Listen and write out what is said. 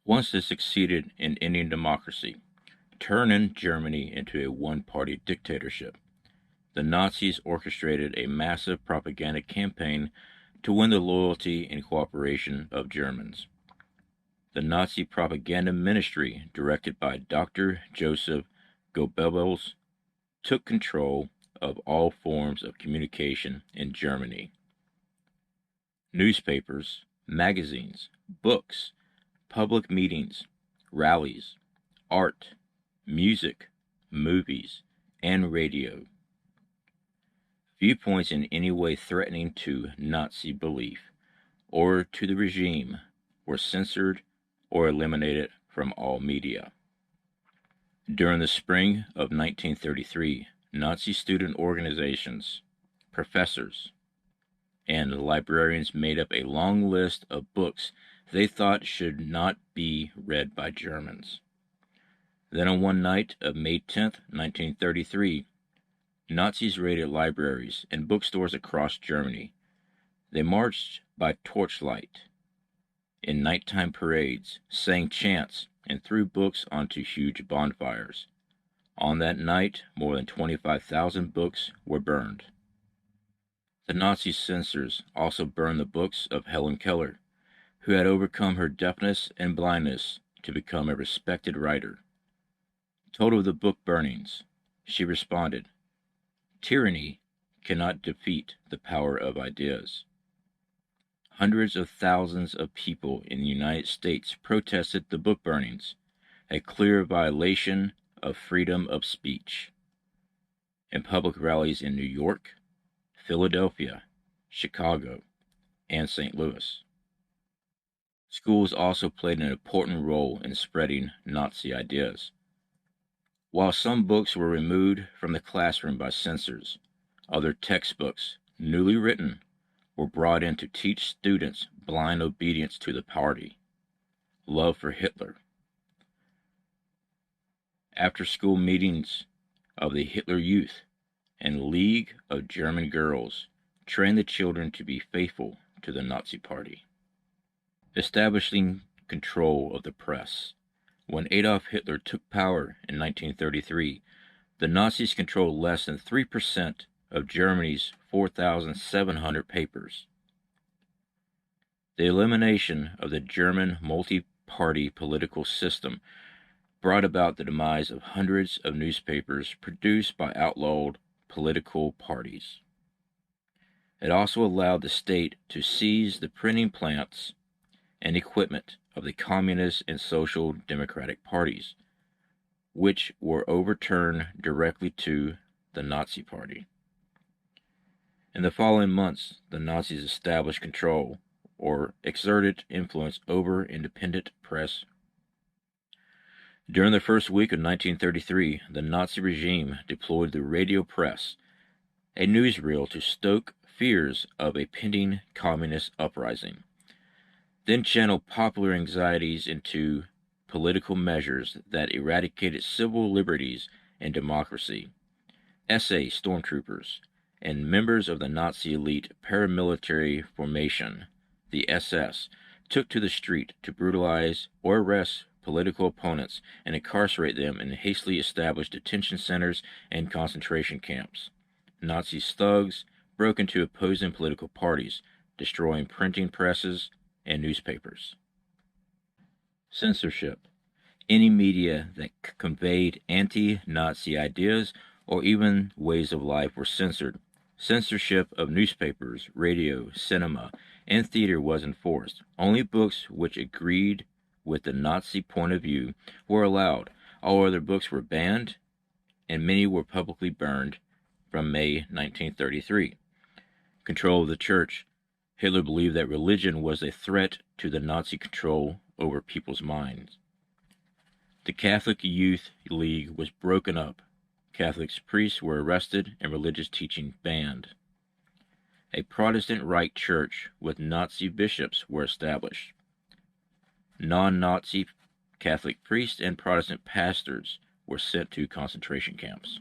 Once they succeeded in ending democracy, turning Germany into a one-party dictatorship, the Nazis orchestrated a massive propaganda campaign to win the loyalty and cooperation of Germans. The Nazi propaganda ministry, directed by Dr. Joseph Goebbels, took control of all forms of communication in Germany. Newspapers, magazines, books, public meetings, rallies, art, music, movies, and radio. Viewpoints in any way threatening to Nazi belief or to the regime were censored or eliminated from all media. During the spring of 1933, Nazi student organizations, professors, and librarians made up a long list of books they thought should not be read by Germans. Then on one night of May 10, 1933, Nazis raided libraries and bookstores across Germany. They marched by torchlight in nighttime parades, sang chants, and threw books onto huge bonfires. On that night, more than 25,000 books were burned. The Nazi censors also burned the books of Helen Keller, who had overcome her deafness and blindness to become a respected writer. Told of the book burnings, she responded, "Tyranny cannot defeat the power of ideas." Hundreds of thousands of people in the United States protested the book burnings, a clear violation of freedom of speech. In public rallies in New York, Philadelphia, Chicago, and St. Louis. Schools also played an important role in spreading Nazi ideas. While some books were removed from the classroom by censors, other textbooks, newly written, were brought in to teach students blind obedience to the party, love for Hitler. After-school meetings of the Hitler Youth and League of German Girls trained the children to be faithful to the Nazi Party. Establishing control of the press. When Adolf Hitler took power in 1933, the Nazis controlled less than 3% of Germany's 4,700 papers. The elimination of the German multi-party political system brought about the demise of hundreds of newspapers produced by outlawed political parties. It also allowed the state to seize the printing plants and equipment of the Communist and Social Democratic parties, which were overturned directly to the Nazi Party. In the following months, the Nazis established control or exerted influence over independent press. During the first week of 1933, the Nazi regime deployed the radio press, a newsreel to stoke fears of a pending communist uprising, then channeled popular anxieties into political measures that eradicated civil liberties and democracy. SA stormtroopers and members of the Nazi elite paramilitary formation, the SS, took to the street to brutalize or arrest political opponents and incarcerate them in hastily established detention centers and concentration camps. Nazi thugs broke into opposing political parties, destroying printing presses and newspapers. Censorship. Any media that conveyed anti-Nazi ideas or even ways of life were censored. Censorship of newspapers, radio, cinema, and theater was enforced. Only books which agreed with the Nazi point of view were allowed. All other books were banned, and many were publicly burned from May 1933. Control of the church. Hitler believed that religion was a threat to the Nazi control over people's minds. The Catholic Youth League was broken up. Catholic priests were arrested and religious teaching banned. A Protestant right church with Nazi bishops were established. Non-Nazi Catholic priests and Protestant pastors were sent to concentration camps.